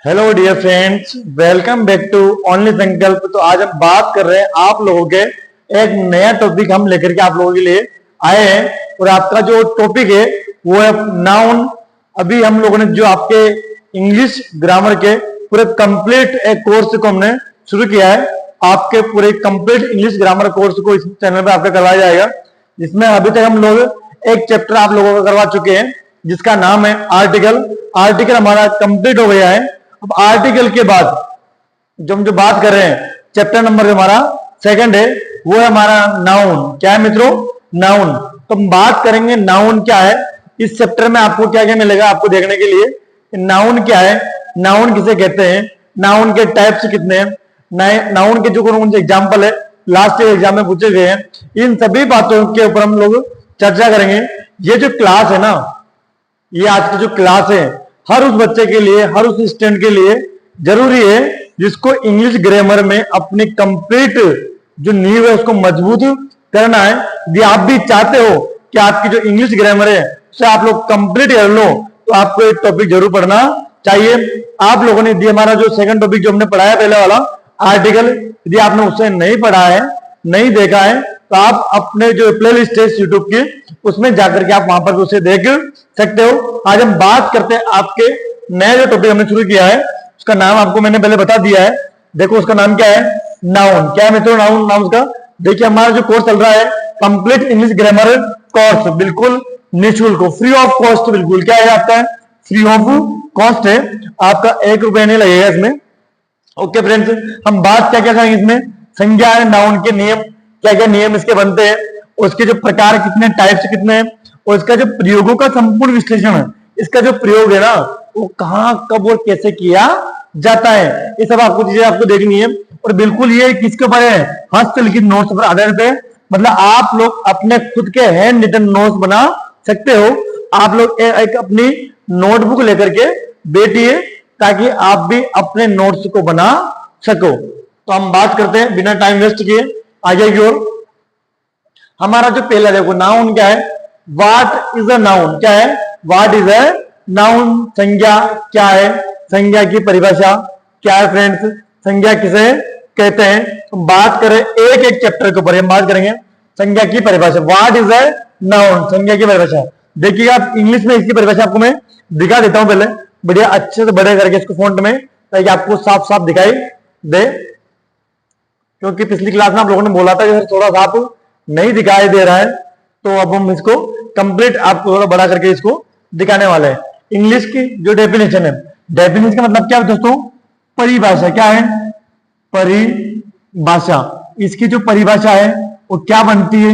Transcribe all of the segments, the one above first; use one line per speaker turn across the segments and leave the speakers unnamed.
Hello dear friends, welcome back to only Sankalp. तो आज हम बात कर रहे हैं आप लोगों के एक नया टॉपिक हम लेकर के आप लोगों के लिए आए हैं। और आपका जो टॉपिक है वो है नाउन। अभी हम लोगों ने जो आपके इंग्लिश ग्रामर के पूरे कंप्लीट एक कोर्स को हमने शुरू किया है। आपके पूरे कंप्लीट इंग्लिश ग्रामर कोर्स को इस चैनल पे आपका करवाया जाएगा, जिसमें अभी तक हम लोग एक चैप्टर आप लोगों का करवा चुके हैं जिसका नाम है आर्टिकल। आर्टिकल हमारा कंप्लीट हो गया है। अब आर्टिकल के बाद जो हम बात कर रहे हैं चैप्टर नंबर जो हमारा सेकंड है वो है हमारा नाउन। क्या है मित्रों? नाउन। तो हम बात करेंगे नाउन क्या है। इस चैप्टर में आपको क्या क्या मिलेगा आपको देखने के लिए। नाउन क्या है, नाउन किसे कहते हैं, नाउन के टाइप्स कितने हैं, नाउन के जो कौन से एग्जाम्पल है लास्ट एग्जाम में पूछे गए हैं, इन सभी बातों के ऊपर हम लोग चर्चा करेंगे। ये जो क्लास है ना, ये आज की जो क्लास है हर उस बच्चे के लिए, हर उस स्टूडेंट के लिए जरूरी है जिसको इंग्लिश ग्रामर में अपनी कंप्लीट जो नींव है उसको मजबूत करना है। यदि आप भी चाहते हो कि आपकी जो इंग्लिश ग्रामर है उसे आप लोग कंप्लीट कर लो तो आपको एक टॉपिक जरूर पढ़ना चाहिए। आप लोगों ने हमारा जो सेकंड टॉपिक जो हमने पढ़ाया पहले वाला आर्टिकल, यदि आपने उसे नहीं पढ़ा है, नहीं देखा है, तो आप अपने जो प्ले लिस्ट है यूट्यूब की उसमें जाकर के आप वहां पर उसे देख सकते हो। आज हम बात करते हैं आपके नया जो टॉपिक हमने शुरू किया है उसका नाम आपको मैंने पहले बता दिया है। देखो उसका नाम क्या है, नाउन। क्या है मित्रों नाउन? नाम उसका देखिए हमारा जो कोर्स चल रहा है कंप्लीट इंग्लिश ग्रामर कोर्स, बिल्कुल निःशुल्क, फ्री ऑफ कॉस्ट। बिल्कुल क्या है आपका? फ्री ऑफ कॉस्ट है, आपका 1 रुपया नहीं लगेगा इसमें। ओके फ्रेंड्स, हम बात क्या क्या करेंगे इसमें, संज्ञा है, नाउन के नियम, क्या क्या नियम इसके बनते हैं, उसके जो प्रकार कितने, टाइप्स कितने हैं, और इसका जो प्रयोगों का संपूर्ण विश्लेषण है, इसका जो प्रयोग है ना वो कहां कब और कैसे किया जाता है, ये सब आपको चीजें आपको देखनी है। और बिल्कुल ये किसके ऊपर है, हस्तलिखित नोट्स पर आधारित है। मतलब आप लोग अपने खुद के हैंड रिटन नोट्स बना सकते हो। आप लोग एक अपनी नोटबुक लेकर के बैठिए ताकि आप भी अपने नोट्स को बना सको। तो हम बात करते हैं बिना टाइम वेस्ट किए आगे की ओर। हमारा जो पहला देखो नाउन क्या है, व्हाट इज अ नाउन। क्या है? What is a noun. संज्ञा क्या है, संज्ञा की परिभाषा क्या है फ्रेंड्स, संज्ञा किसे कहते हैं। तो बात करें एक एक चैप्टर के ऊपर हम बात करेंगे संज्ञा की परिभाषा। व्हाट इज अ नाउन, संज्ञा की परिभाषा। देखिएगा इंग्लिश में इसकी परिभाषा आपको मैं दिखा देता हूं पहले, बढ़िया अच्छे से बड़े करके इसको फॉन्ट में, ताकि आपको साफ साफ दिखाई दे। क्योंकि पिछली क्लास में आप लोगों ने बोला था कि थोड़ा सा आप नहीं दिखाई दे रहा है, तो अब हम इसको कंप्लीट आपको थोड़ा बड़ा करके इसको दिखाने वाले हैं। इंग्लिश की जो डेफिनेशन है, डेफिनेशन का मतलब क्या है दोस्तों, परिभाषा। क्या है? परिभाषा। इसकी जो परिभाषा है वो क्या बनती है,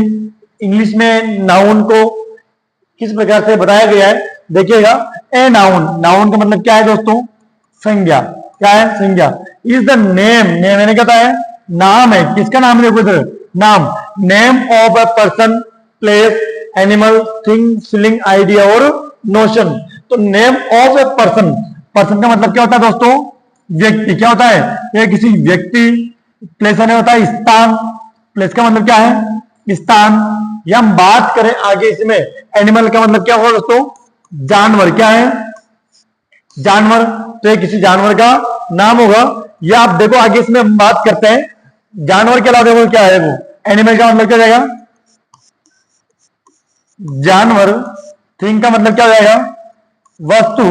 इंग्लिश में नाउन को किस प्रकार से बताया गया है देखिएगा। ए नाउन, नाउन का मतलब क्या है दोस्तों, संज्ञा। क्या है? संज्ञा। इज द नेम, नेम यानी क्या है, नाम है। किसका नाम है? देखो नाम, name of a person, place, animal, thing, feeling, idea और नोशन। तो name of a person, person का मतलब क्या होता है दोस्तों, व्यक्ति। क्या होता है? ये किसी व्यक्ति। प्लेस यानी होता है स्थान, प्लेस का मतलब क्या है, स्थान। या हम बात करें आगे इसमें एनिमल का मतलब क्या होगा दोस्तों, जानवर। क्या है? जानवर। तो ये किसी जानवर का नाम होगा। या आप देखो आगे इसमें हम बात करते हैं जानवर के अलावा देखो क्या है वो, एनिमल का मतलब क्या जाएगा, जानवर। थिंग का मतलब क्या जाएगा, वस्तु,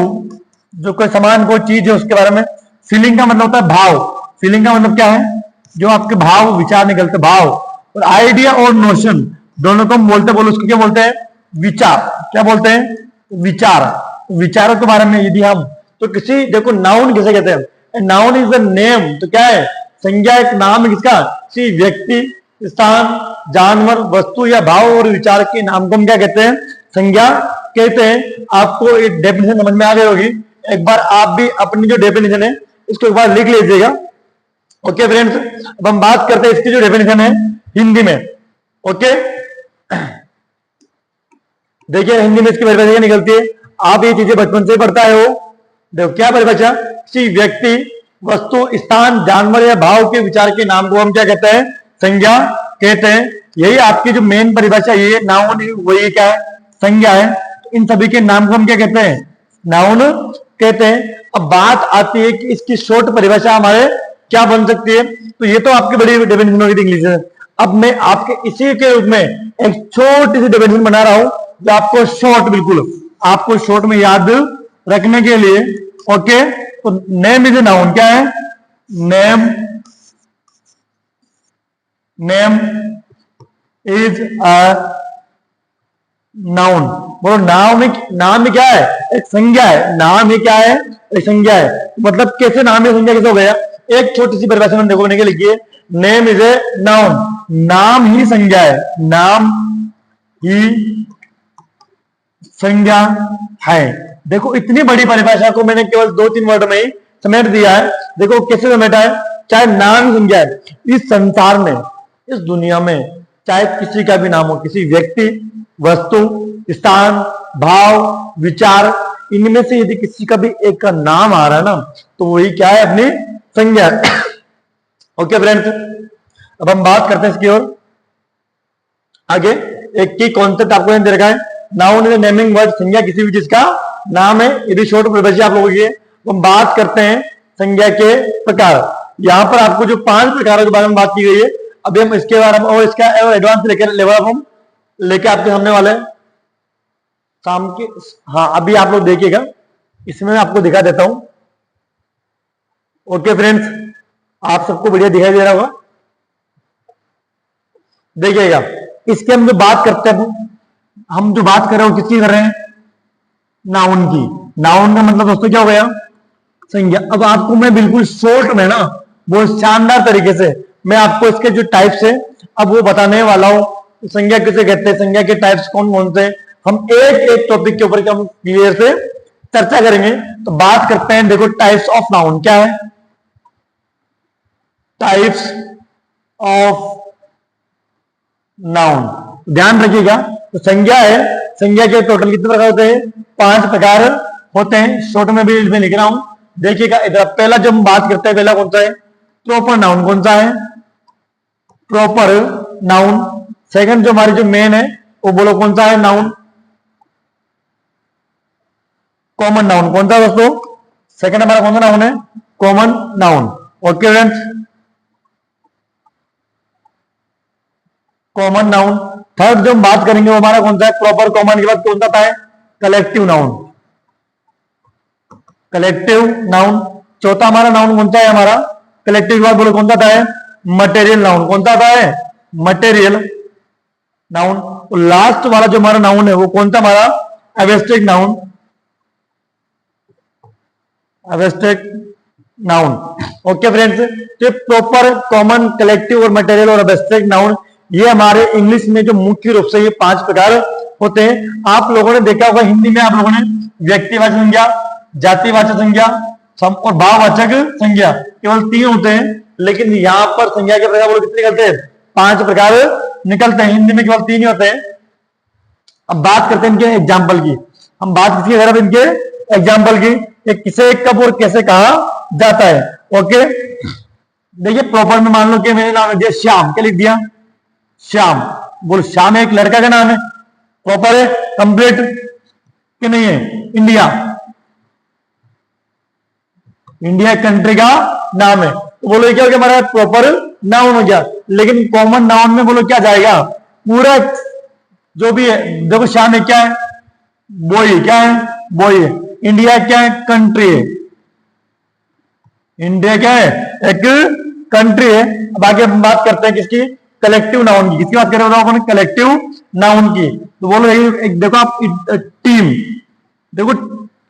जो कोई सामान कोई चीज है उसके बारे में। फीलिंग का मतलब होता है भाव, फीलिंग का मतलब क्या है, जो आपके भाव विचार निकलते भाव। और आइडिया और नोशन दोनों को हम बोलते, बोलो उसको क्या बोलते हैं, विचार। क्या बोलते हैं? विचार। विचारों के बारे में यदि हम, तो किसी देखो नाउन किसे कहते हैं, नाउन इज द नेम। तो क्या है, संज्ञा एक नाम है किसका, किसी व्यक्ति, स्थान, जानवर, वस्तु या भाव और विचार के नाम को हम क्या कहते हैं, संज्ञा कहते हैं। आपको एक डेफिनेशन समझ में आ गई होगी। एक बार आप भी अपनी जो डेफिनेशन है इसको एक बार लिख लीजिएगा। ओके फ्रेंड्स, अब हम बात करते हैं इसकी जो डेफिनेशन है हिंदी में। ओके देखिए हिंदी में इसकी परिभाषा निकलती है, आप ये चीजें बचपन से पढ़ता है हो। देखो क्या परिभाषा, किसी व्यक्ति, वस्तु, स्थान, जानवर या भाव के विचार के नाम को हम क्या कहते हैं, संज्ञा कहते हैं। यही आपकी जो मेन परिभाषा, ये नाउन वही क्या है, संज्ञा है। इन सभी के नाम को हम क्या कहते हैं, नाउन कहते हैं। अब बात आती है कि इसकी शॉर्ट परिभाषा हमारे क्या बन सकती है। तो ये तो आपकी बड़ी डेफिनेशन होगी इंग्लिश में। अब मैं आपके इसी के रूप में एक छोटी सी डेफिनेशन बना रहा हूं जो आपको शॉर्ट, बिल्कुल आपको शॉर्ट में याद रखने के लिए। ओके, तो नेम इज ए नाउन, क्या है? Name is a noun. बोलो नाम में क्या है? एक संज्ञा है। नाम ही क्या है? एक संज्ञा है। मतलब कैसे नाम है संज्ञा कैसे हो गया? एक छोटी सी परिभाषा में देखो बने के लिखिए, नेम इज ए नाउन। नाम ही संज्ञा है, नाम ही संज्ञा है। देखो इतनी बड़ी परिभाषा को मैंने केवल 2-3 वर्ड में ही समेट दिया है। देखो कैसे समेटा है, चाहे नाम ही संज्ञा है। इस संसार में, इस दुनिया में चाहे किसी का भी नाम हो, किसी व्यक्ति, वस्तु, स्थान, भाव, विचार, इनमें से यदि किसी का भी एक का नाम आ रहा है ना, तो वही क्या है? अपनी संज्ञा। ओके फ्रेंड्स, अब हम बात करते हैं इसकी ओर आगे। एक की कॉन्सेप्ट आपको दे रखा है, नाउन इज नेमिंग वर्ड, संज्ञा किसी भी चीज का नाम है। यदि शॉर्ट परिभाषा आप लोगों की, तो हम बात करते हैं संज्ञा के प्रकार। यहां पर आपको जो 5 प्रकारों के बारे में बात की गई है, अभी हम इसके बारे में और इसका एडवांस लेवल हम लेके आपके सामने वाले शाम के। हाँ, अभी आप लोग देखिएगा, इसमें मैं आपको दिखा देता हूं। ओके फ्रेंड्स, आप सबको बढ़िया दिखाई दे रहा होगा, देखिएगा। इसके हम जो बात करते हैं, हम जो बात कर रहे हो किसकी कर रहे हैं? नाउन की। नाउन का मतलब दोस्तों क्या हो गया? संज्ञा। अब आपको मैं बिल्कुल शॉर्ट में ना, बहुत शानदार तरीके से मैं आपको इसके जो टाइप्स है अब वो बताने वाला हूं। संज्ञा किसे कहते हैं, संज्ञा के टाइप्स कौन कौन से, हम एक एक टॉपिक के ऊपर हम क्लियर से चर्चा करेंगे। तो बात करते हैं, देखो टाइप्स ऑफ नाउन क्या है? टाइप्स ऑफ नाउन, ध्यान रखिएगा। तो संज्ञा है, संज्ञा के टोटल कितने प्रकार होते हैं? 5 प्रकार होते हैं। शॉर्ट में भी इसमें लिख रहा हूं, देखिएगा इधर। पहला जो हम बात करते हैं, पहला कौन सा है? Proper noun. कौन सा है? Proper noun. सेकंड जो हमारी जो मेन है, वो बोलो कौन सा है? नाउन। Common noun. कौन सा दोस्तों? सेकंड हमारा कौन सा नाउन है? Common noun. Okay friends, common noun. Third जो हम बात करेंगे वो हमारा कौन सा है? प्रॉपर कॉमन के बाद कौन सा है? Collective noun. Collective noun. चौथा हमारा नाउन कौन सा है? हमारा कलेक्टिव के बाद बोलो कौन सा है? Material noun. कौन सा है? Material noun. और लास्ट वाला जो हमारा नाउन है वो कौन सा? हमारा abstract noun. Abstract noun. Okay friends, तो प्रॉपर, कॉमन, कलेक्टिव और मटेरियल और एब्स्ट्रैक्ट नाउन, ये हमारे इंग्लिश में जो मुख्य रूप से ये 5 प्रकार होते हैं। आप लोगों ने देखा होगा हिंदी में, आप लोगों ने व्यक्तिवाचक संज्ञा, जातिवाचक संज्ञा और भाववाचक संज्ञा, केवल 3 होते हैं। लेकिन यहां पर संज्ञा के प्रकार कितने निकलते हैं? 5 प्रकार निकलते हैं। हिंदी में केवल 3 ही होते हैं। अब बात करते हैं इनके एग्जाम्पल की। हम बात किसी अगर इनके एग्जाम्पल की, किसे, कब और कैसे कहा जाता है। ओके, देखिए प्रॉपर में मान लो कि मैंने नाम दिया श्याम, क्या लिख दिया? श्याम। बोल, श्याम एक लड़का का नाम है, प्रॉपर है, कंप्लीट कि नहीं है? इंडिया, इंडिया कंट्री का नाम है। तो बोलो क्या हो गया हमारा? प्रॉपर नाउन हो गया। लेकिन कॉमन नाउन में बोलो क्या जाएगा? पूरा जो भी है। देखो श्याम है क्या है? बॉय। क्या है? बॉय है। इंडिया क्या है? कंट्री है। इंडिया क्या है? एक कंट्री है। अब आगे हम बात करते हैं किसकी? कलेक्टिव नाउन की। किसकी बात कर रहे हो अपन? कलेक्टिव नाउन की। तो बोलो एक देखो आप, टीम। देखो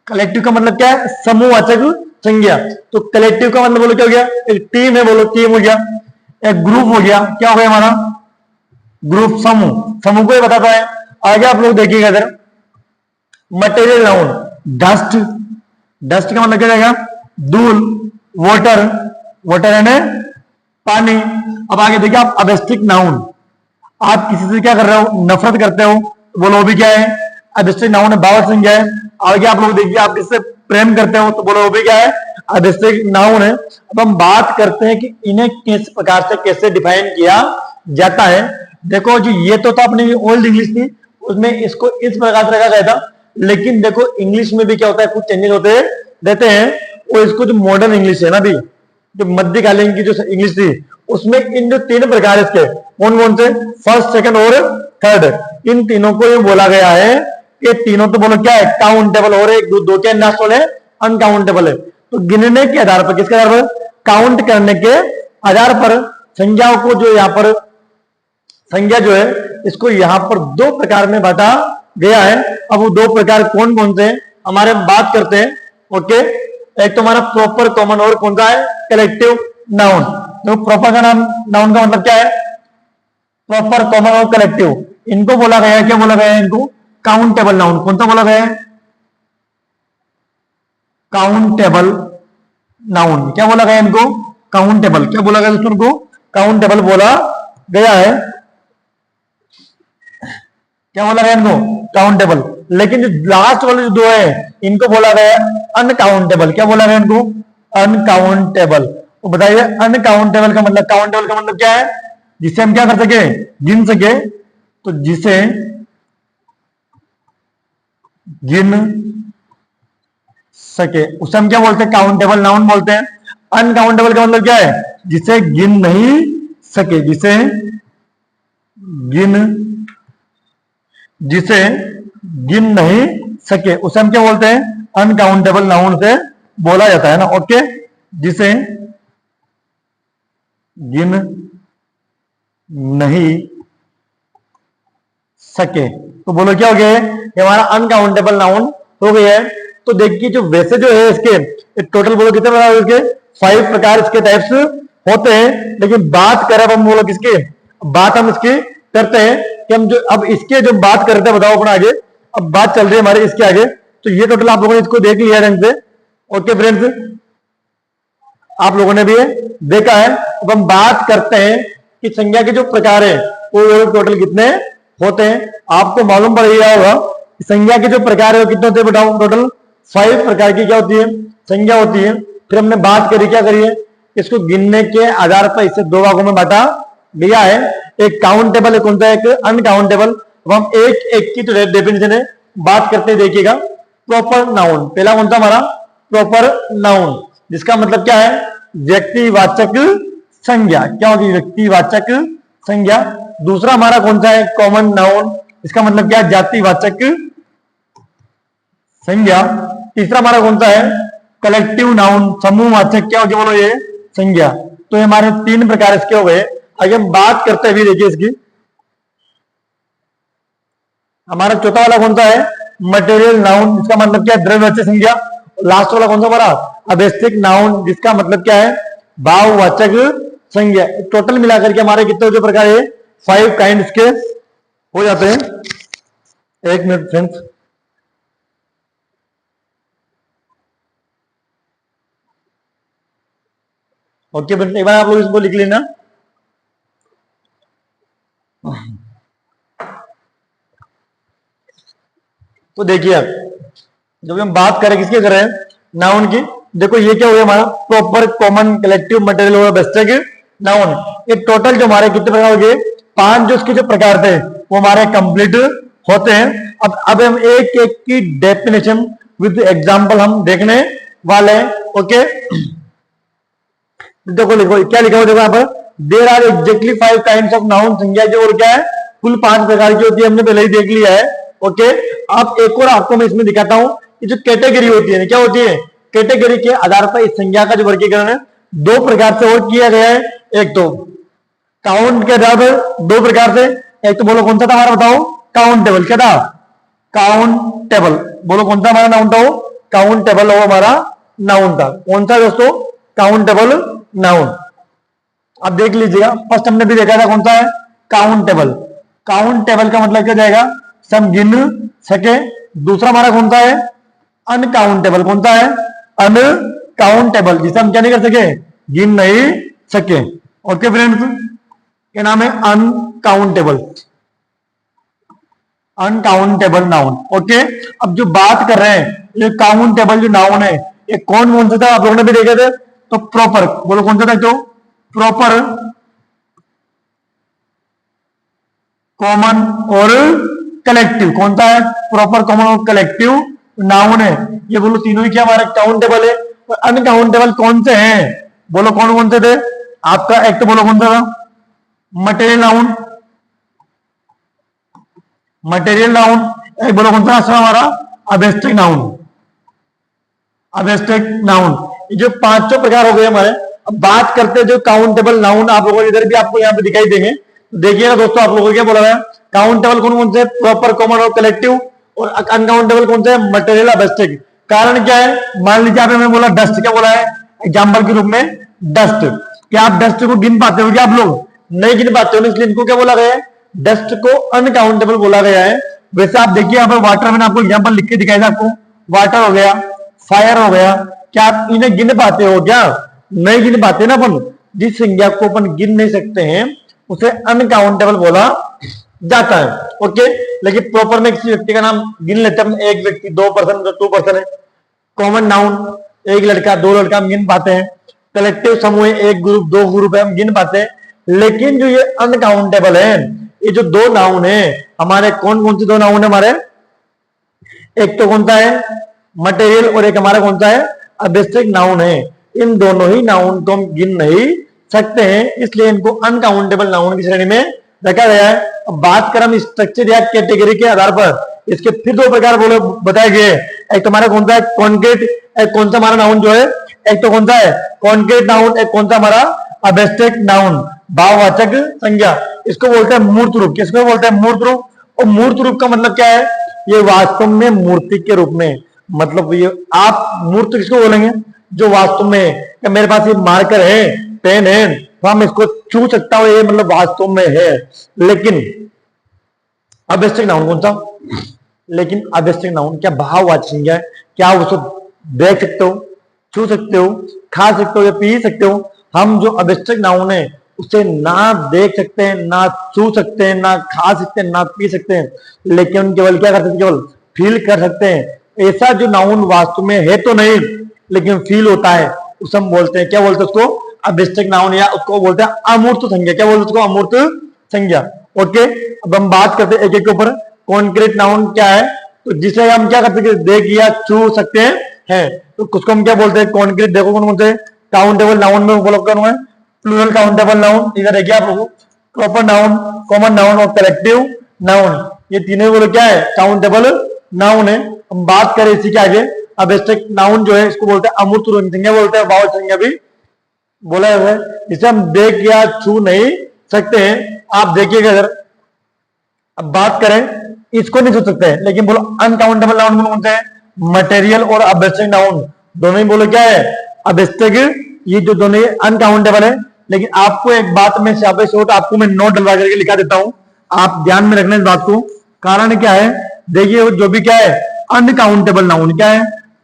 कलेक्टिव का मतलब क्या है? समूहवाचक संज्ञा। तो कलेक्टिव का मतलब बोलो क्या हो गया? एक टीम है, बोलो टीम हो गया। एक ग्रुप हो गया, क्या हो गया हमारा? ग्रुप, समूह। समूह को ही बताता है। आगे आप लोग देखिएगा इधर, मटेरियल नाउन, डस्ट। डस्ट का मतलब क्या जाएगा? धूल, वाटर, वाटर यानी पानी। अब आगे देखिए आप, एब्स्ट्रैक्ट नाउन। आप किसी से क्या कर रहे हो? नफरत करते हो, तो बोलो भी क्या है? एब्स्ट्रैक्ट नाउन है, भाववाचक संज्ञा है। आगे आप लोग देखिए, आप किससे प्रेम करते हो, तो बोलो वो भी क्या है? एब्स्ट्रैक्ट नाउन है। अब हम बात करते हैं कि इन्हें किस प्रकार से कैसे डिफाइन किया जाता है। देखो जो ये तो अपनी ओल्ड इंग्लिश थी, उसमें इसको इस प्रकार से रखा गया था। लेकिन देखो इंग्लिश में भी क्या होता है? कुछ चेंजेस होते देते हैं, वो इसको जो मॉडर्न इंग्लिश है ना भी, जो मध्यकालीन की जो इंग्लिश थी, उसमें इन जो तीन प्रकार इसके कौन कौन से, फर्स्ट सेकंड और थर्ड, इन तीनों को ये बोला गया है, ये तीनों तो बोलो क्या है, काउंटेबल, और एक दो के नेशनल है, अनकाउंटेबल है। तो गिनने के आधार पर, किसके आधार पर, काउंट करने के आधार पर संज्ञाओं को जो यहाँ पर संज्ञा जो है इसको यहाँ पर दो प्रकार में बांटा गया है। अब वो दो प्रकार कौन कौन से हमारे बात करते हैं। ओके, एक तो हमारा प्रॉपर कॉमन और कौन सा है, कलेक्टिव नाउन। तो प्रॉपर का नाउन का मतलब क्या है, प्रॉपर कॉमन और कलेक्टिव, इनको बोला गया है, क्या बोला गया है इनको, काउंटेबल नाउन। कौन सा बोला गया है, काउंटेबल नाउन। क्या बोला गया इनको, काउंटेबल। क्या बोला गया दोस्तों को, काउंटेबल बोला गया है। क्या बोला गया इनको, काउंटेबल। लेकिन जो लास्ट वाले जो दो है इनको बोला गया अनकाउंटेबल। क्या बोला गया इनको, अनकाउंटेबल। तो बताइए अनकाउंटेबल का मतलब, काउंटेबल का मतलब क्या है, जिसे हम क्या कर सके, गिन सके। तो जिसे गिन सके उसे हम क्या बोलते हैं, काउंटेबल नाउन बोलते हैं। अनकाउंटेबल का मतलब क्या है, जिसे गिन नहीं सके, जिसे गिन नहीं सके उसे हम क्या बोलते हैं, अनकाउंटेबल नाउन से बोला जाता है ना। ओके, जिसे गिन नहीं सके, तो बोलो क्या हो गया है, ये हमारा अनकाउंटेबल नाउन हो गया है। तो देखिए जो वैसे जो है इसके टोटल बोलो कितने प्रकार, इसके 5 प्रकार इसके टाइप्स होते हैं। लेकिन बात करें अब हम बोलो किसके, बात हम इसकी करते हैं कि हम जो अब इसके जो बात करते हैं, बताओ अपना आगे, अब बात चल रही है हमारे इसके आगे। तो ये टोटल आप लोगों ने इसको देख लिया ढंग से। ओके फ्रेंड्स, आप लोगों ने भी देखा है। अब हम बात करते हैं कि संज्ञा के जो प्रकार है वो टोटल कितने होते हैं। आपको मालूम पड़ गया होगा कि संज्ञा के जो प्रकार है वो कितने होते हैं, बताओ टोटल 5 प्रकार की क्या होती है, संज्ञा होती है। फिर हमने बात करी, क्या करिए, इसको गिनने के आधार पर इसे दो भागों में बांटा गया है, एक काउंटेबल है, कौन सा, एक अनकाउंटेबल। अब हम एक एक की तो डेफिनेशन है बात करते देखिएगा। प्रॉपर नाउन, पहला कौन सा हमारा, प्रॉपर नाउन, जिसका मतलब क्या है, व्यक्तिवाचक संज्ञा। क्या होगी, व्यक्तिवाचक संज्ञा। दूसरा हमारा कौन सा है, कॉमन नाउन, इसका मतलब क्या है, जातिवाचक संज्ञा। तीसरा हमारा कौन सा है, कलेक्टिव नाउन, समूहवाचक, क्या होगी बोलो ये, संज्ञा। तो ये हमारे 3 प्रकार इसके हो गए। आगे हम बात करते हुए देखिए इसकी, हमारा चौथा वाला कौन सा है, मटेरियल नाउन, इसका मतलब क्या है, द्रव्यवाचक संज्ञा। लास्ट वाला कौन सा हमारा, अबेस्टिक नाउन, जिसका मतलब क्या है, भाववाचक संज्ञा। टोटल मिलाकर के हमारे कितने जो प्रकार है, 5 काइंड्स के हो जाते हैं। एक मिनट फ्रेंड्स, ओके फ्रेंड्स, एक बार आप लोग इसको लिख लेना। तो देखिए आप, जब हम बात करें किसके कर रहे हैं, नाउन की, देखो ये क्या हो गया हमारा, प्रॉपर कॉमन कलेक्टिव मटेरियल और बेस्टेक नाउन। ये टोटल जो हमारे कितने प्रकार हो गए, 5 जो इसके जो प्रकार थे वो हमारे कंप्लीट होते हैं। अब हम एक एक की डेफिनेशन विद एग्जांपल हम देखने वाले हैं। ओके, देखो लिखो क्या लिखा हुआ, देखो यहाँ पर, there are exactly 5 kinds of noun, संज्ञा जो और क्या है, कुल 5 प्रकार की होती है, हमने पहले ही देख लिया है। ओके, अब एक और आपको मैं इसमें दिखाता हूं, ये जो कैटेगरी होती है, क्या होती है, कैटेगरी के आधार पर इस संज्ञा का जो वर्गीकरण है 2 प्रकार से और किया गया है। एक तो काउंट के आधार पर 2 प्रकार से, एक तो बोलो कौन सा था हमारा, बताओ, काउंटेबल। क्या था, काउंटेबल। बोलो कौन सा हमारा नाउन था, वो काउंटेबल वो हमारा नाउन था। कौन सा दोस्तों, काउंटेबल नाउन। अब देख लीजिएगा, फर्स्ट हमने भी देखा था कौन सा है, काउंटेबल। काउंटेबल का मतलब क्या जाएगा, हम गिन सके। दूसरा हमारा कौन सा है, अनकाउंटेबल। कौन सा है, अनकाउंटेबल, जिसे हम क्या नहीं कर सके, गिन नहीं सके। ओके फ्रेंड्स, क्या नाम है, अनकाउंटेबल, अनकाउंटेबल नाउन। ओके, अब जो बात कर रहे हैं, ये काउंटेबल जो नाउन है ये कौन कौन सा था, आप लोगों ने भी देखे थे। तो प्रॉपर, बोलो कौन सा था, तो प्रॉपर, कॉमन और कलेक्टिव। कौन सा है, प्रॉपर, कॉमन और कलेक्टिव नाउन है। ये बोलो तीनों ही क्या हमारे काउंटेबल है। और अनकाउंटेबल कौन से हैं, बोलो कौन कौन से थे आपका। एक तो बोलो कौन सा था, मटेरियल नाउन, मटेरियल नाउन। एक बोलो कौन सा हमारा, अबेस्ट्रिक नाउन, अबेस्ट्रिक नाउन। ये जो पांचों प्रकार हो गए हमारे। अब बात करते हैं जो काउंटेबल नाउन, आप लोगों इधर भी आपको यहाँ पे दिखाई देंगे, देखिएगा दोस्तों आप लोगों को क्या बोला है। काउंटेबल कौन कौन से, प्रॉपर, कॉमन और कलेक्टिव। और अनकाउंटेबल कौन से, मटेरियल, अबेस्ट्रिक। कारण क्या है, मान लीजिए आपने मैंने बोला डस्ट, क्या बोला है एग्जाम्पल के रूप में, डस्ट। क्या आप डस्ट को गिन पाते हो क्या आप लोग, नहीं गिन पाते हो, इसलिए इनको क्या बोला गया है, डस्ट को अनकाउंटेबल बोला गया है। वैसे आप देखिए यहाँ पर वाटर, मैंने आपको एग्जाम्पल लिख के दिखाया था आपको, वाटर हो गया, फायर हो गया, क्या आप इन्हें गिन पाते हो क्या, नहीं गिन पाते ना अपन। जिस संज्ञा को अपन गिन नहीं सकते हैं उसे अनकाउंटेबल बोला जाता है। ओके, लेकिन प्रॉपर में किसी व्यक्ति का नाम गिन लेते हैं, एक व्यक्ति, 2 पर्सन, 2 पर्सन है। कॉमन नाउन, एक लड़का, 2 लड़का हम गिन पाते हैं। कलेक्टिव समूह, 1 ग्रुप, 2 ग्रुप है, हम गिन पाते हैं। लेकिन जो ये अनकाउंटेबल है, ये जो 2 नाउन है हमारे, कौन कौन से 2 नाउन है हमारे, एक तो कौन सा है मटेरियल और एक हमारा कौन सा है अबेस्ट्रिक नाउन है। इन दोनों ही नाउन को हम गिन नहीं सकते हैं, इसलिए इनको अनकाउंटेबल नाउन की श्रेणी में रखा गया है। अब बात करें हम स्ट्रक्चर या कैटेगरी के आधार पर, इसके फिर 2 प्रकार बोले बताए गए। एक तो हमारा कौन सा है कॉन्क्रीट, एक कौन सा हमारा नाउन जो है, एक तो कौन सा है कॉन्क्रीट नाउन, एक कौन सा हमारा अबेस्ट्रिक नाउन, भाववाचक संज्ञा। इसको बोलते हैं मूर्त रूप। किसको बोलते हैं, मूर्त रूप। और मूर्त रूप का मतलब क्या है, ये वास्तव में मूर्ति के रूप में, मतलब ये आप मूर्त किसको बोलेंगे, जो वास्तव में, मेरे पास ये मार्कर है, पेन है, तो हम इसको छू सकता हूं, ये मतलब वास्तव में है। लेकिन अबेस्ट्रिक नाउन कौन सा, लेकिन अबेस्ट्रिक नाउन क्या भाववाचक संज्ञा है, क्या आप उसको देख सकते हो, छू सकते हो, खा सकते हो या पी सकते हो। हम जो अबेस्ट्रिक नाउन है उसे ना देख सकते हैं, ना छू सकते हैं, ना खा सकते हैं, ना पी सकते हैं, लेकिन केवल क्या कर सकते हैं, केवल फील कर सकते हैं। ऐसा जो नाउन वास्तव में है तो नहीं, लेकिन फील होता है, उसे हम बोलते हैं, क्या बोलते हैं उसको, अबेस्ट्रिक नाउन, या उसको बोलते हैं अमूर्त संज्ञा। क्या बोलते हैं उसको, अमूर्त संज्ञा। ओके, अब हम बात करते हैं एक एक के ऊपर। कॉन्क्रीट नाउन क्या है, तो जिसे हम क्या कर सकते हैं, देख या छू सकते हैं, तो उसको हम क्या बोलते हैं, कॉन्क्रीट। देखो कौन कौन से काउंटेबल नाउन में बोला कौन है, प्लूरल काउंटेबल नाउन, इधर देखिए आप लोगों, प्रॉपर नाउन, कॉमन नाउन और कलेक्टिव नाउन, ये तीनों बोलो क्या है, काउंटेबल नाउन है। हम बात करें इसी के आगे, अबेस्ट्रिक नाउन जो है इसको बोलते हैं अमूर्त संज्ञा, बोलते हैं भाववाचक संज्ञा भी बोला है, जिसे हम देख या छू नहीं सकते हैं। आप देखिएगा इधर, अब बात करें इसको नहीं छू सकते हैं, लेकिन बोलो अनकाउंटेबल नाउन कौन से हैं, मटेरियल और अबेस्ट्रिक नाउन दोनों ही बोलो क्या है, अबेस्ट्रिक। ये जो दोनों अनकाउंटेबल है। लेकिन आपको एक बात में आपको मैं नोट डलवा करके लिखा देता हूं, आप ध्यान में रखना इस बात को। कारण क्या है, देखिए जो भी क्या है अनकाउंटेबल नाउन, क्या है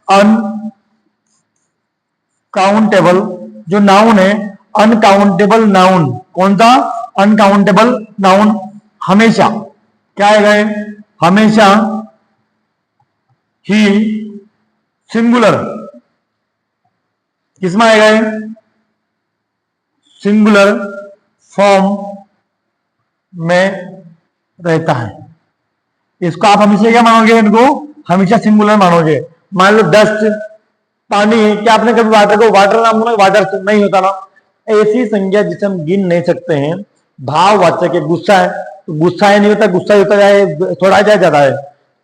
अनकाउंटेबल जो नाउन है, अनकाउंटेबल नाउन कौन सा, अनकाउंटेबल नाउन हमेशा क्या है, हमेशा ही सिंगुलर किसमें आएगा, सिंगुलर फॉर्म में रहता है। इसको आप हमेशा क्या मानोगे, इनको हमेशा सिंगुलर मानोगे। मान लो डस्ट पानी है, क्या आपने कभी वाटर को वाटर नाम सुना, वाटर नहीं होता ना। ऐसी संज्ञा जिसे हम गिन नहीं सकते हैं, भाववाचक है, गुस्सा है तो गुस्सा है नहीं होता, गुस्सा होता है थोड़ा जाए ज्यादा है।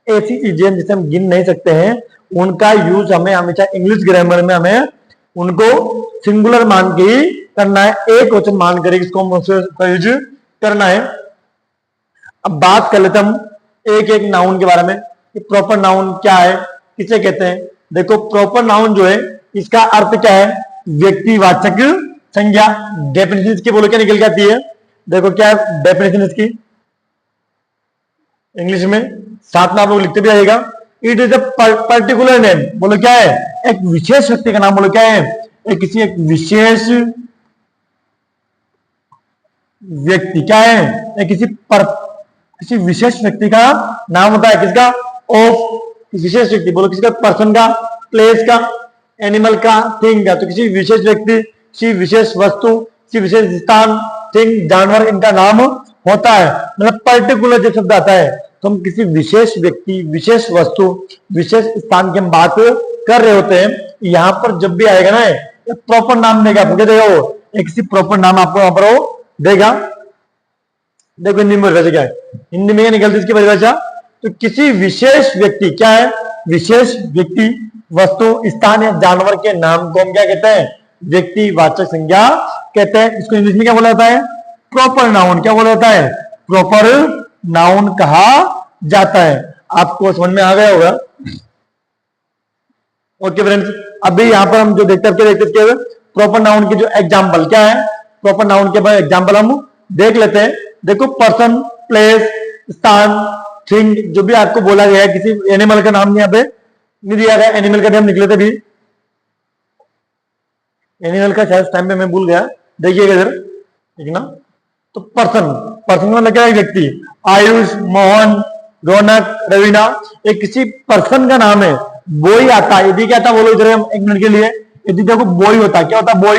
ऐसी चीजें जिसे हम गिन नहीं सकते हैं, उनका यूज हमें हमेशा इंग्लिश ग्रामर में हमें उनको सिंगुलर मान के ही करना है, एक वचन मान कर इसको यूज करना है। अब बात कर लेते हम एक एक नाउन के बारे में कि प्रॉपर नाउन क्या है, किसे कहते हैं। देखो प्रॉपर नाउन जो है इसका अर्थ क्या है, व्यक्तिवाचक संज्ञा। डेफिनेशन इसकी बोलो क्या निकल के आती है, देखो क्या है डेफिनेशन इसकी इंग्लिश में, साथ में आप लोग लिखते भी आइएगा। It is a particular name, बोलो क्या है, एक विशेष व्यक्ति का नाम, बोलो क्या है, एक विशेष व्यक्ति, क्या है, किसी विशेष व्यक्ति का नाम होता है, किसका, ऑफ विशेष व्यक्ति, बोलो किसका, पर्सन का, प्लेस का, एनिमल का, थिंग का। तो किसी विशेष व्यक्ति, किसी विशेष वस्तु, किसी विशेष स्थान, थिंग, जानवर, इनका नाम होता है। मतलब पर्टिकुलर जब शब्द आता है तो हम किसी विशेष व्यक्ति, विशेष वस्तु, विशेष स्थान की हम बात कर रहे होते हैं। यहाँ पर जब भी आएगा ना प्रॉपर नाम देगा, आपको क्या देगा वो, एक किसी प्रॉपर नाम आपको वहां पर वो देगा। देखो हिंदी में परिभाषा क्या है, हिंदी में निकलती इसकी परिभाषा, तो किसी विशेष व्यक्ति, क्या है, विशेष व्यक्ति, वस्तु, स्थान या जानवर के नाम को हम क्या कहते हैं, व्यक्तिवाचक संज्ञा कहते हैं। इसको इंग्लिश में क्या बोला जाता है, प्रॉपर नाउन। क्या बोला जाता है, प्रॉपर नाउन कहा जाता है। आपको समझ में आ गया होगा। ओके फ्रेंड्स, अभी यहां पर हम जो देखते प्रॉपर नाउन की जो एग्जांपल क्या है, प्रॉपर नाउन के बाद एग्जांपल हम देख लेते हैं। देखो पर्सन, प्लेस, स्थान, थिंग, जो भी आपको बोला गया है, किसी एनिमल का नाम यहाँ पे नहीं दिया गया, एनिमल का नाम निकले थे भी, एनिमल का शायद टाइम पे मैं भूल गया, देखिएगा इधर, ठीक ना। तो पर्सन, पर्सन मतलब क्या है, व्यक्ति। आयुष, मोहन, रौनक, रवीना, एक किसी पर्सन का नाम है, बॉय आता है। यदि क्या था बोलो इधर हम एक मिनट के लिए, यदि देखो बॉय होता है, क्या होता है बॉय।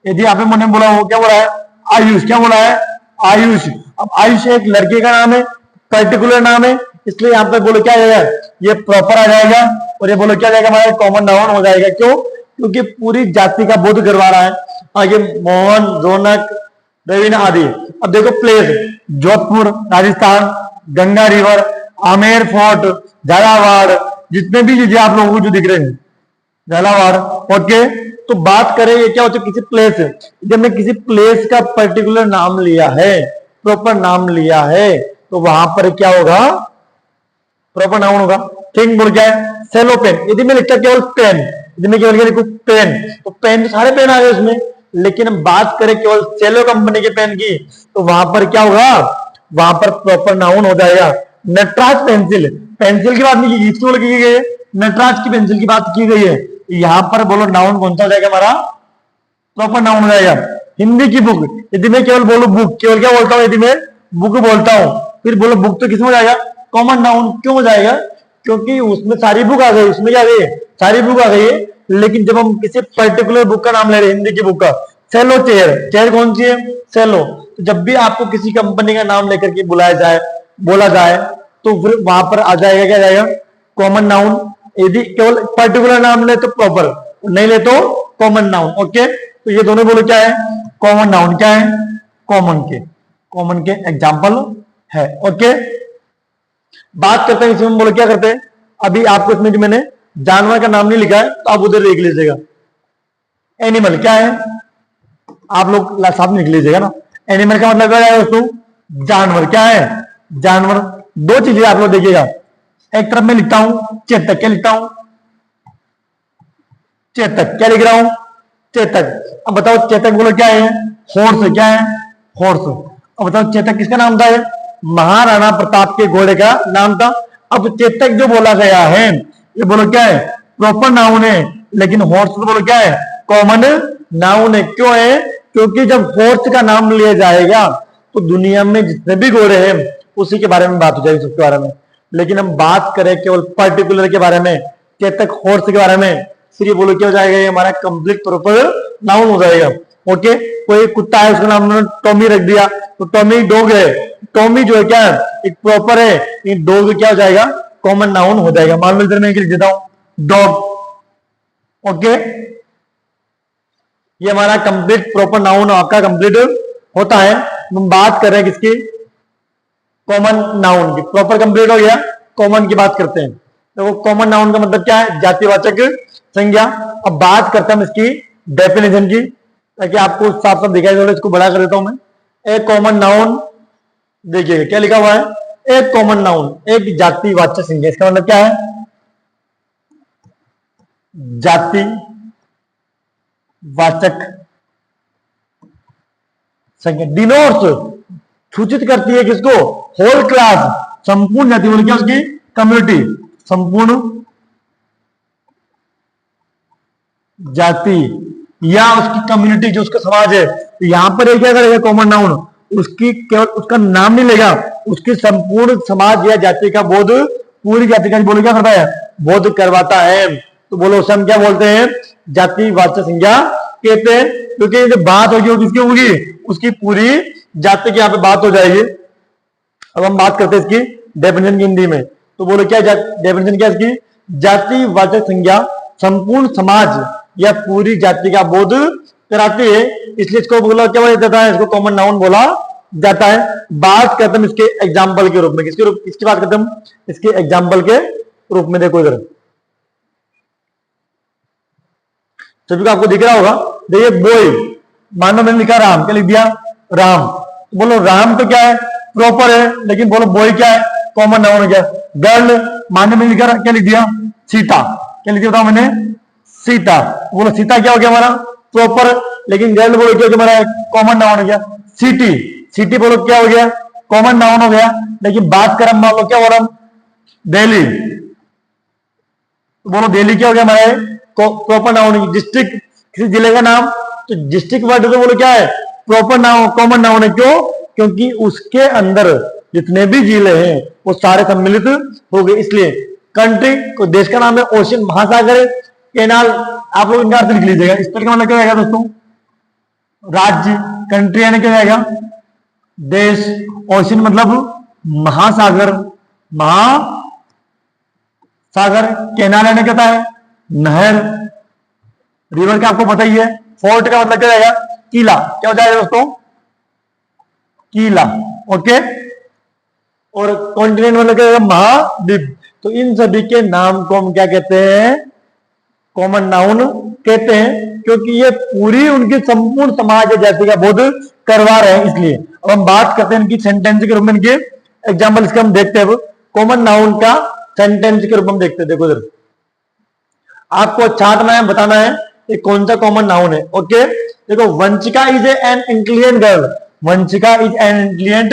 यदि यहाँ पे मैंने बोला हो, क्या बोला है, आयुष, क्या बोला है, आयुष। अब आयुष एक लड़के का नाम है, पर्टिकुलर नाम है, इसलिए यहाँ पे बोलो क्या आएगा, ये प्रॉपर आ जाएगा, और ये बोलो क्या जाएगा, हमारा कॉमन नाउन हो जाएगा। क्यों, क्योंकि पूरी जाति का बोध करवा रहा है। आगे मोहन, रौनक, रवीना आदि। अब देखो place, Jodhpur Rajasthan, Ganga river, Amer fort, Jhalawar, जितने भी चीजें आप लोगों को जो दिख रहे हैं, झालावाड़। ओके, तो बात करें ये क्या होता है, किसी प्लेस, जब मैं किसी प्लेस का पर्टिकुलर नाम लिया है, प्रॉपर नाम लिया है, तो वहां पर क्या होगा, प्रॉपर नाउन होगा। थिंग बोल क्या है, सेलो पेन। यदि मैं लिखता केवल पेन, यदि मैं केवल लिखूं पेन, तो पेन, सारे पेन आ गए उसमें, लेकिन हम बात करें केवल सेलो कंपनी के पेन की, तो वहां पर क्या होगा, वहां पर प्रॉपर नाउन हो जाएगा। नटराज पेंसिल, पेंसिल की बात नहीं की, इसकी की गई है, नटराज की पेंसिल की बात की गई है। यहां पर बोलो नाउन कौन सा हो जाएगा, हमारा प्रॉपर नाउन हो जाएगा। हिंदी की बुक, यदि मैं केवल बोलूं बुक, केवल क्या बोलता हूं, यदि मैं बुक बोलता हूं, फिर बोलो बुक, तो किसमें हो जाएगा, कॉमन नाउन। क्यों हो जाएगा, क्योंकि उसमें सारी बुक आ गई, उसमें क्या गई, सारी बुक आ गई है। लेकिन जब हम किसी पर्टिकुलर बुक का नाम ले रहे हैं, हिंदी की बुक का, सेलो चेयर, चेयर कौन सी है, सेलो। तो जब भी आपको किसी कंपनी का नाम लेकर के बुलाया जाए, बोला जाए, तो फिर वहां पर आ जाएगा, क्या जाएगा, कॉमन नाउन। यदि केवल पर्टिकुलर नाम ले तो प्रॉपर, नहीं ले तो कॉमन नाउन। ओके, तो ये दोनों बोलो क्या है, कॉमन नाउन। क्या है, कॉमन के एग्जाम्पल है। ओके, बात करते हैं इसमें, बोलो क्या करते हैं। अभी आपको इसमें जो मैंने जानवर का नाम नहीं लिखा है, तो आप उधर देख लीजिएगा। एनिमल क्या है, आप लोग साथ में लिख लीजिएगा ना। एनिमल का मतलब क्या है दोस्तों, जानवर। क्या है, जानवर। दो चीजें आप लोग देखिएगा, एक तरफ मैं लिखता हूं चेतक, क्या लिखता हूं, चेतक, क्या लिख रहा हूं, चेतक। अब बताओ चेतक बोलो क्या है, हॉर्स। क्या है, हॉर्स। अब बताओ चेतक किसका नाम था, महाराणा प्रताप के घोड़े का नाम था। अब चेतक जो बोला गया है, ये बोलो क्या है, प्रॉपर नाउन है, लेकिन हॉर्स तो बोलो क्या है, कॉमन नाउन है। क्यों है, क्योंकि जब हॉर्स का नाम लिया जाएगा, तो दुनिया में जितने भी घोड़े हैं उसी के बारे में बात हो जाएगी, उसके बारे में। लेकिन हम बात करें केवल पर्टिकुलर के बारे में, चेतक हॉर्स के बारे में, फिर ये बोलो क्या हो जाएगा, ये हमारा कंप्लीट प्रॉपर नाउन हो जाएगा। ओके, कोई कुत्ता है, उसका नाम उन्होंने टॉमी रख दिया, तो टॉमी डॉग है। टॉमी जो है क्या है, एक प्रॉपर है, ये डॉग क्या हो जाएगा, कॉमन नाउन हो जाएगा। मान लो इधर मैं लिख देता हूं डॉग। ओके, ये हमारा कंप्लीट प्रॉपर नाउन आपका कंप्लीट होता है। हम बात कर रहे हैं किसकी, कॉमन नाउन की। प्रॉपर कंप्लीट हो गया, कॉमन की बात करते हैं। तो कॉमन नाउन का मतलब क्या है, जातिवाचक संज्ञा। अब बात करते हैं इसकी डेफिनेशन की, ताकि आपको साफ साफ दिखाई दे। इसको बड़ा कर देता हूं मैं। एक कॉमन नाउन, देखिएगा क्या लिखा हुआ है, एक कॉमन नाउन, एक जातिवाचक संज्ञा। इसका मतलब क्या है, जाति वाचक संज्ञा। डिनोट्स, सूचित करती है किसको, होल क्लास, संपूर्ण जाति, बोल क्या उसकी कम्युनिटी, संपूर्ण जाति या उसकी कम्युनिटी, जो उसका समाज है। तो यहां पर क्या करेगा, कॉमन नाउन, उसकी केवल उसका नाम नहीं लेगा, उसकी संपूर्ण समाज या जाति का बोध, पूरी जाति का बोलो क्या करता है, बोध करवाता है। तो बोलो उसे हम क्या बोलते हैं, जातिवाचक संज्ञा कहते हैं। क्योंकि जो बात होगी वो किसकी होगी, उसकी पूरी जाति की यहाँ पे बात हो जाएगी। अब हम बात करते हैं इसकी डेफिनेशन की हिंदी में। तो बोलो क्या डेफिनेशन क्या इसकी? जातिवाचक संज्ञा संपूर्ण समाज या पूरी जाति का बोध कराती है, इसलिए इसको बोला क्या बोला जाता है? इसको कॉमन नाउन बोला जाता है। बात करते हम इसके एग्जाम्पल के रूप में, किसकी बात करते हम? इसके एग्जाम्पल के रूप में। देखो इधर सभी को आपको दिख रहा होगा, देखिए बॉय, मानो मैंने लिखा राम, क्या लिख दिया? राम। तो बोलो राम तो क्या है? प्रॉपर है, लेकिन बोलो बॉय क्या है? कॉमन नाउन है क्या? गर्ल, मानो मैंने लिखा क्या लिख दिया? सीता। क्या लिख दिया मैंने? सीता। बोलो सीता क्या हो गया हमारा? प्रॉपर, लेकिन गर्ल बोलो क्या हो गया हमारा? कॉमन नाउन हो गया। सिटी, सिटी बोलो क्या हो गया? कॉमन नाउन हो गया, लेकिन बात कर मान लो क्या बोला? दिल्ली, तो बोलो दिल्ली क्या हो गया हमारे? Proper noun. डिस्ट्रिक्ट, किसी जिले का नाम, तो डिस्ट्रिक्ट वर्ड तो बोलो क्या है? प्रॉपर नाउन, कॉमन नाउन है। क्यों? क्योंकि उसके अंदर जितने भी जिले हैं वो सारे सम्मिलित हो गए, इसलिए। कंट्री, को देश का नाम है, ओशन महासागर, केनाल, आप लोग इनका अर्थ लिख लीजिएगा। इस पर क्या मतलब क्या आएगा दोस्तों? राज्य, कंट्री यानी क्या आएगा? देश, ओशन मतलब महासागर, महासागर, केनाल यानी क्या है? नहर, रिवर का आपको पता ही है। फोर्ट का मतलब क्या आएगा? किला। क्या हो जाएगा दोस्तों? किला। ओके। और कॉन्टिनेंट मतलब क्या आएगा? महाद्वीप। तो इन सभी के नाम को हम क्या कहते हैं? कॉमन नाउन कहते हैं, क्योंकि ये पूरी उनकी संपूर्ण समाज जाति का बोध करवा रहे हैं, इसलिए। अब हम बात करते हैं इनकी सेंटेंस के रूप में, इनके एग्जाम्पल इसका हम देखते हैं। कॉमन नाउन का सेंटेंस के रूप में हम देखते हैं। देखो इधर आपको छांटना है, बताना है ये कौन सा कॉमन नाउन है। ओके, देखो Vanshika is an intelligent girl. Vanshika is an intelligent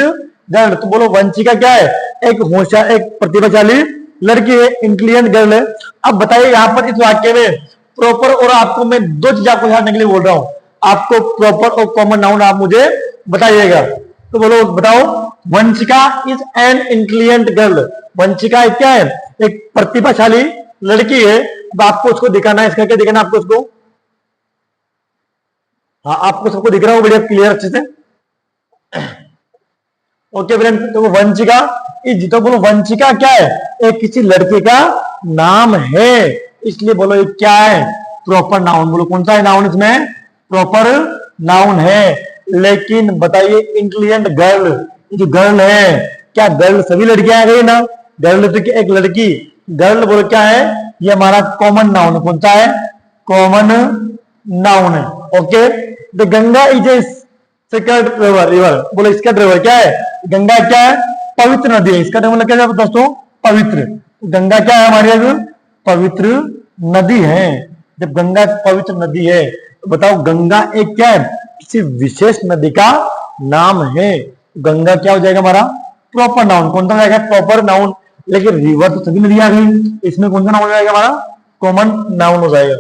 girl. तो बोलो वंशिका क्या है? एक होशियार, एक प्रतिभाशाली लड़की है, इंटेलिजेंट गर्ल है। अब बताइए यहाँ पर इस वाक्य में प्रॉपर, और आपको मैं दो चीज आपको जानने के लिए बोल रहा हूं, आपको प्रॉपर और कॉमन नाउन आप मुझे बताइएगा। तो बोलो बताओ, Vanshika is an intelligent girl. Vanshika क्या है? एक प्रतिभाशाली लड़की है। अब आपको उसको दिखाना है, इसका क्या दिखाना है आपको उसको? हाँ, आपको सबको दिख रहा हो बढ़िया क्लियर अच्छे से? ओके फ्रेंड, तो वंशिका इज, तो बोलो वंशिका क्या है? एक किसी लड़के का नाम है, इसलिए बोलो ये क्या है? Proper noun. बोलो कौन सा है नाउन? इसमें प्रॉपर नाउन है। लेकिन बताइए इंटेलिजेंट गर्ल, जो गर्ल है, क्या गर्ल सभी लड़कियां आ गई ना? गर्ल तो एक लड़की, गर्ल बोलो क्या है? ये हमारा कॉमन नाउन है। कौन सा है? कॉमन नाउन है। Okay, the Ganga is a sacred river. River बोलो इसका रिवर क्या है? गंगा क्या है? पवित्र नदी है। इसका मतलब क्या है दोस्तों? पवित्र। गंगा क्या है हमारी? पवित्र नदी है। जब गंगा पवित्र नदी है तो बताओ गंगा एक क्या है? किसी विशेष नदी का नाम है। गंगा क्या हो जाएगा हमारा? Proper noun. कौन सा जाएगा? Proper noun. लेकिन रिवर तो सभी नदी आ गई, इसमें कौन सा नाउन हो जाएगा हमारा? कॉमन नाउन हो जाएगा।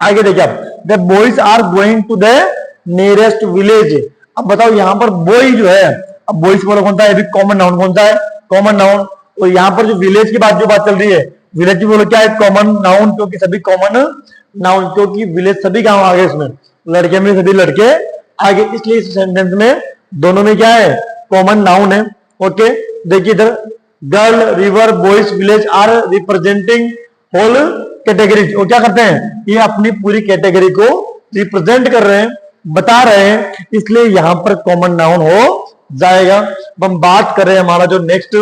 आगे देखिए आप, the boys are going to the nearest village. अब बताओ यहाँ पर बॉय जो है, अब बॉयज बोलो कौन सा है? Common noun. कौन सा है? Common noun. और यहाँ पर जो विलेज की जो बात चल रही है, विलेज बोलो क्या है? कॉमन नाउन, क्योंकि सभी कॉमन नाउन, क्योंकि विलेज सभी गांव आ गए, इसमें लड़के में सभी लड़के आगे, इसलिए इस सेंटेंस में दोनों में क्या है? कॉमन नाउन है। ओके, देखिए इधर girl, river, boys, village are representing whole category. और क्या करते हैं? ये अपनी पूरी कैटेगरी को रिप्रेजेंट कर रहे हैं, बता रहे हैं, इसलिए यहां पर कॉमन नाउन हो जाएगा। अब हम बात कर रहे हैं, हमारा जो नेक्स्ट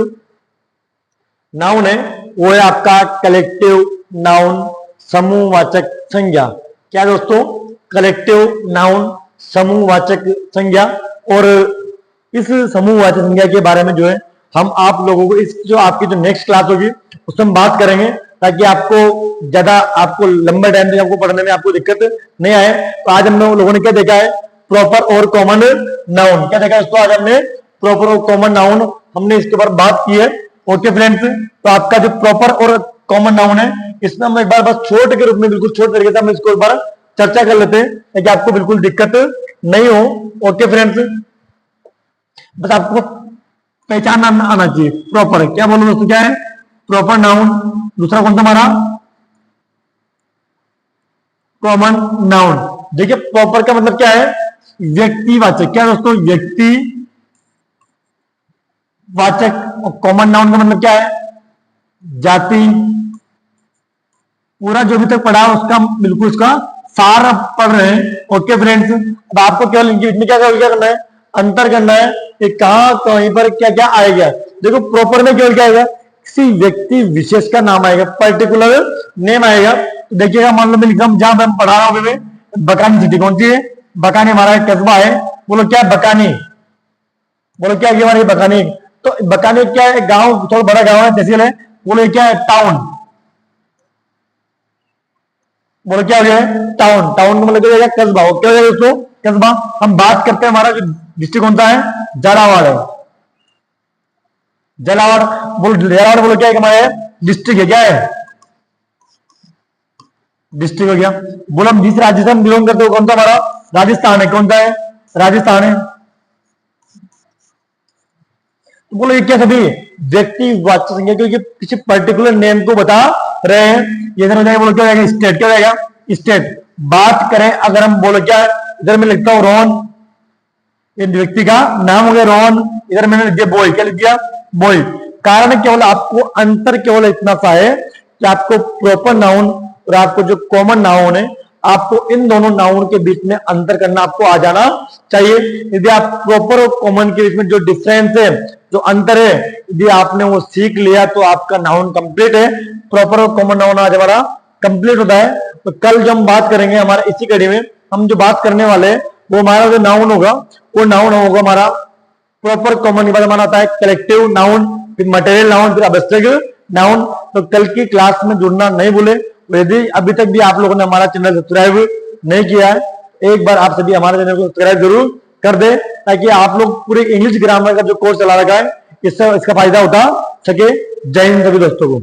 नाउन है वो है आपका कलेक्टिव नाउन, समूहवाचक संज्ञा। क्या दोस्तों? कलेक्टिव नाउन, समूहवाचक संज्ञा। और इस समूहवाचक संज्ञा के बारे में जो है हम आप लोगों को इस जो आपकी जो नेक्स्ट क्लास होगी उसमें हम बात करेंगे, ताकि आपको ज्यादा आपको लंबे टाइम तक आपको पढ़ने में आपको दिक्कत नहीं आए। तो आज हम लोगों ने क्या देखा है? प्रॉपर और कॉमन नाउन। क्या देखा इसको? आज हमने प्रॉपर और कॉमन नाउन हमने इसके ऊपर बात की है। ओके फ्रेंड्स, तो आपका जो प्रॉपर और कॉमन नाउन है, इसमें हम एक बार बस छोटे के रूप में, बिल्कुल छोटे तरीके से हम इसको एक बार चर्चा कर लेते हैं, ताकि आपको बिल्कुल दिक्कत नहीं हो। ओके फ्रेंड्स, बस आपको पहचान आना चाहिए प्रॉपर। क्या बोलो दोस्तों? क्या है प्रॉपर नाउन? दूसरा कौन सा हमारा? Common noun. देखिए प्रॉपर का मतलब क्या है? व्यक्तिवाचक। क्या दोस्तों? व्यक्ति वाचक। कॉमन नाउन का मतलब क्या है? जाति। पूरा जो भी तक पढ़ा उसका बिल्कुल उसका सार आप पढ़ रहे हैं। ओके फ्रेंड्स, अब आपको केवल इनके बीच में क्या करना है, अंतर करना है कि कहां कहीं पर क्या क्या आएगा। देखो प्रॉपर में केवल क्या आएगा, किसी व्यक्ति विशेष का नाम आएगा, पर्टिकुलर नेम आएगा। तो देखिएगा, मान लो मैं लिखा जहां मैं पढ़ा रहा हूं, बकानी सिटी कौन सी है? बकानी हमारा एक कस्बा है। बोलो क्या है बकानी? बोलो क्या है हमारी बकानी? तो बकानी क्या है? गांव, थोड़ा बड़ा गांव है, तहसील है। बोलो क्या है? टाउन। बोलो क्या हो गया? टाउन। टाउन का मतलब क्या हो गया? कस्बा। क्या हो गया दोस्तों? कस्बा। हम बात करते हैं, हमारा जो डिस्ट्रिक्ट कौन सा है? झालावाड़ है। झालावाड़। बोलो झालावाड़, बोलो क्या है हमारे? डिस्ट्रिक्ट है। क्या है? डिस्ट्रिक्ट हो गया। बोलो हम जिस राज्य से हम बिलोंग करते हो कौन सा हमारा? राजस्थान है। कौन सा है? राजस्थान है। तो बोलो ये क्या सभी व्यक्ति वाचक संज्ञा, क्योंकि किसी पर्टिकुलर नेम को बता रहे हैं। ये हो जाएगा, बोलो क्या हो जाएगा? स्टेट। क्या हो जाएगा? स्टेट। बात करें अगर हम, बोलो क्या है? इधर मैं लिखता हूं रोहन, ये व्यक्ति का नाम हो गया रोहन। इधर मैंने लिख दिया बॉय। क्या लिख दिया? बॉय। कारण केवल आपको अंतर केवल इतना सा है कि आपको प्रॉपर नाउन और आपको जो कॉमन नाउन है, आपको इन दोनों नाउन के बीच में अंतर करना आपको आ जाना चाहिए। यदि आप प्रॉपर और कॉमन के बीच में जो डिफरेंस है, जो अंतर है, यदि आपने वो सीख लिया तो आपका नाउन कंप्लीट है। प्रॉपर और कॉमन नाउन आज हमारा कंप्लीट होता है। तो कल जो हम बात करेंगे हमारा इसी कड़ी में, हम जो बात करने वाले हैं वो हमारा जो नाउन होगा, वो नाउन होगा हमारा प्रॉपर कॉमन के बाद हमारा आता है कलेक्टिव नाउन, फिर मटेरियल नाउन, फिर एब्स्ट्रैक्ट नाउन। तो कल की क्लास में जुड़ना नहीं भूले। यदि अभी तक भी आप लोगों ने हमारा चैनल सब्सक्राइब नहीं किया है, एक बार आप सभी हमारे चैनल को सब्सक्राइब जरूर कर दे, ताकि आप लोग पूरे इंग्लिश ग्रामर का जो कोर्स चला रखा है इससे इसका फायदा उठा सके। जय हिंद सभी दोस्तों को।